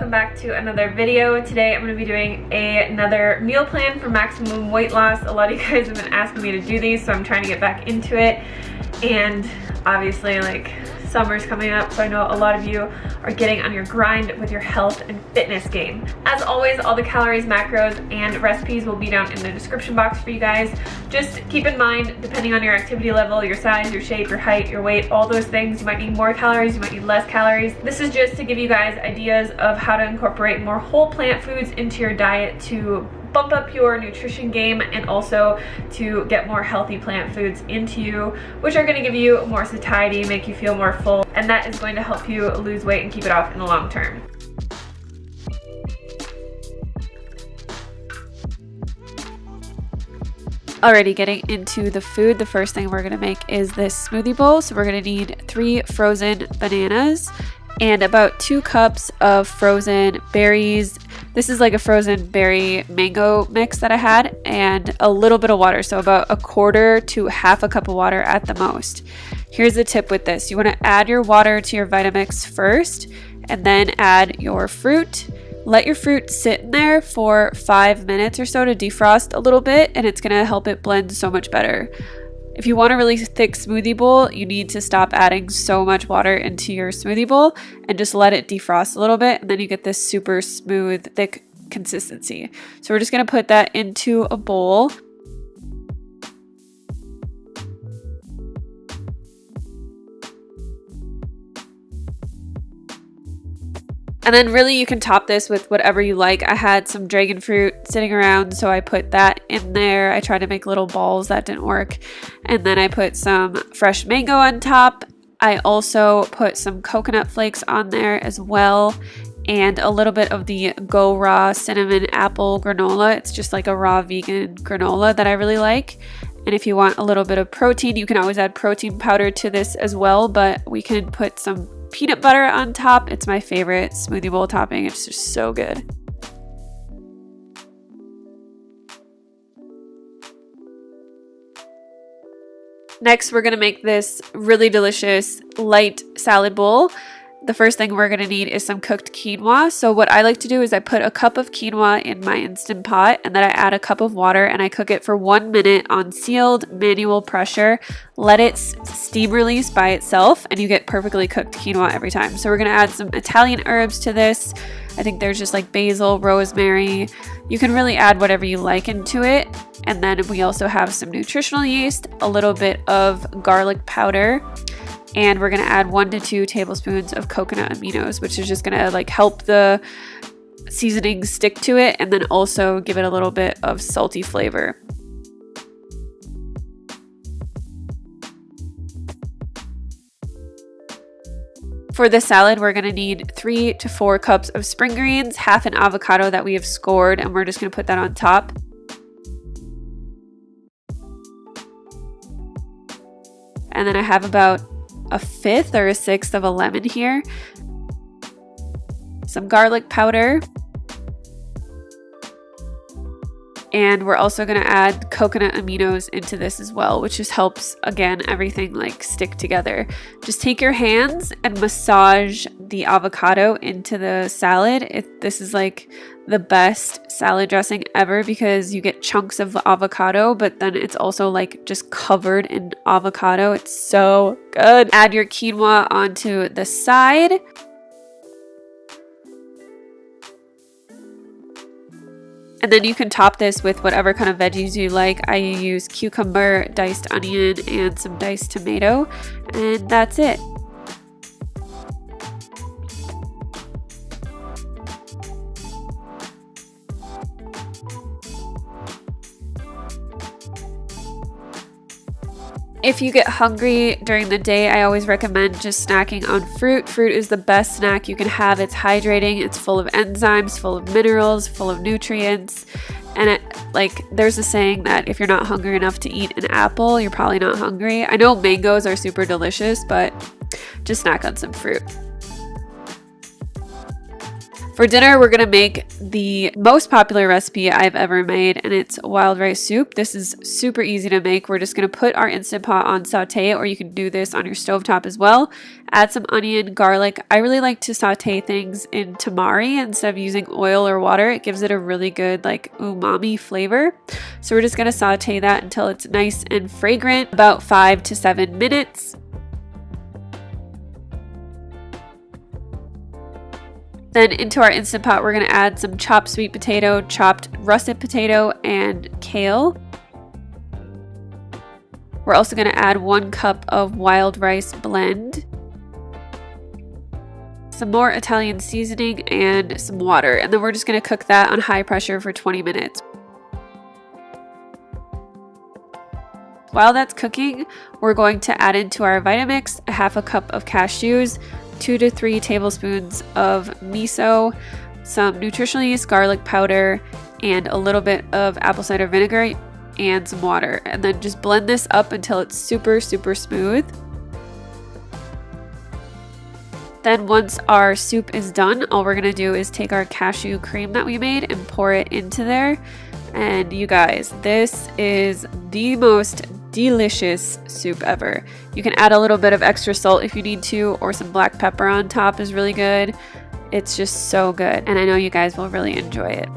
welcome back to another video. Today I'm going to be doing another meal plan for maximum weight loss. A lot of you guys have been asking me to do these, so I'm trying to get back into it. And obviously, like, summer's coming up, so I know a lot of you are getting on your grind with your health and fitness game. As always, all the calories, macros, and recipes will be down in the description box for you guys. Just keep in mind, depending on your activity level, your size, your shape, your height, your weight, all those things, you might need more calories, you might need less calories. This is just to give you guys ideas of how to incorporate more whole plant foods into your diet to bump up your nutrition game and also to get more healthy plant foods into you, which are going to give you more satiety, make you feel more full, and that is going to help you lose weight and keep it off in the long term. Alrighty, getting into the food, the first thing we're going to make is this smoothie bowl. So we're going to need 3 frozen bananas and about 2 cups of frozen berries. This is like a frozen berry mango mix that I had, and a little bit of water, so about 1/4 to half a cup of water at the most. Here's the tip with this. You want to add your water to your Vitamix first, and then add your fruit. Let your fruit sit in there for 5 minutes or so to defrost a little bit, and it's going to help it blend so much better. If you want a really thick smoothie bowl, you need to stop adding so much water into your smoothie bowl and just let it defrost a little bit, and then you get this super smooth, thick consistency. So we're just going to put that into a bowl. And then really you can top this with whatever you like. I had some dragon fruit sitting around, so I put that in there. I tried to make little balls, that didn't work. And then I put some fresh mango on top. I also put some coconut flakes on there as well, and a little bit of the Go Raw cinnamon apple granola. It's just like a raw vegan granola that I really like. And if you want a little bit of protein, you can always add protein powder to this as well, but we can put some peanut butter on top. It's my favorite smoothie bowl topping. It's just so good. Next, we're gonna make this really delicious light salad bowl. The first thing we're gonna need is some cooked quinoa. So what I like to do is I put a cup of quinoa in my Instant Pot, and then I add a cup of water and I cook it for 1 minute on sealed manual pressure. Let it steam release by itself, and you get perfectly cooked quinoa every time. So we're gonna add some Italian herbs to this. I think there's just like basil, rosemary. You can really add whatever you like into it. And then we also have some nutritional yeast, a little bit of garlic powder, and we're gonna add 1 to 2 tablespoons of coconut aminos, which is just gonna like help the seasoning stick to it and then also give it a little bit of salty flavor. For the salad, we're gonna need 3 to 4 cups of spring greens, half an avocado that we have scored, and we're just gonna put that on top. And then I have about 1/5 or 1/6 of a lemon here, some garlic powder, and we're also going to add coconut aminos into this as well, which just helps, again, everything like stick together. Just take your hands and massage the avocado into the salad. This is like the best salad dressing ever because you get chunks of avocado, but then it's also like just covered in avocado. It's so good. Add your quinoa onto the side. And then you can top this with whatever kind of veggies you like. I use cucumber, diced onion, and some diced tomato, and that's it. If you get hungry during the day, I always recommend just snacking on fruit. Fruit is the best snack you can have. It's hydrating, it's full of enzymes, full of minerals, full of nutrients. And there's a saying that if you're not hungry enough to eat an apple, you're probably not hungry. I know mangoes are super delicious, but just snack on some fruit. For dinner, we're gonna make the most popular recipe I've ever made, and it's wild rice soup. This is super easy to make. We're just gonna put our Instant Pot on saute, or you can do this on your stovetop as well. Add some onion, garlic. I really like to saute things in tamari instead of using oil or water. It gives it a really good like umami flavor. So we're just gonna saute that until it's nice and fragrant, about 5 to 7 minutes. Then into our Instant Pot, we're gonna add some chopped sweet potato, chopped russet potato, and kale. We're also gonna add 1 cup of wild rice blend, some more Italian seasoning, and some water. And then we're just gonna cook that on high pressure for 20 minutes. While that's cooking, we're going to add into our Vitamix a half a cup of cashews, 2 to 3 tablespoons of miso, some nutritional yeast garlic powder, and a little bit of apple cider vinegar and some water. And then just blend this up until it's super smooth. Then once our soup is done, all we're gonna do is take our cashew cream that we made and pour it into there. And you guys, this is the most delicious soup ever. You can add a little bit of extra salt if you need to, or some black pepper on top is really good. It's just so good, and I know you guys will really enjoy it.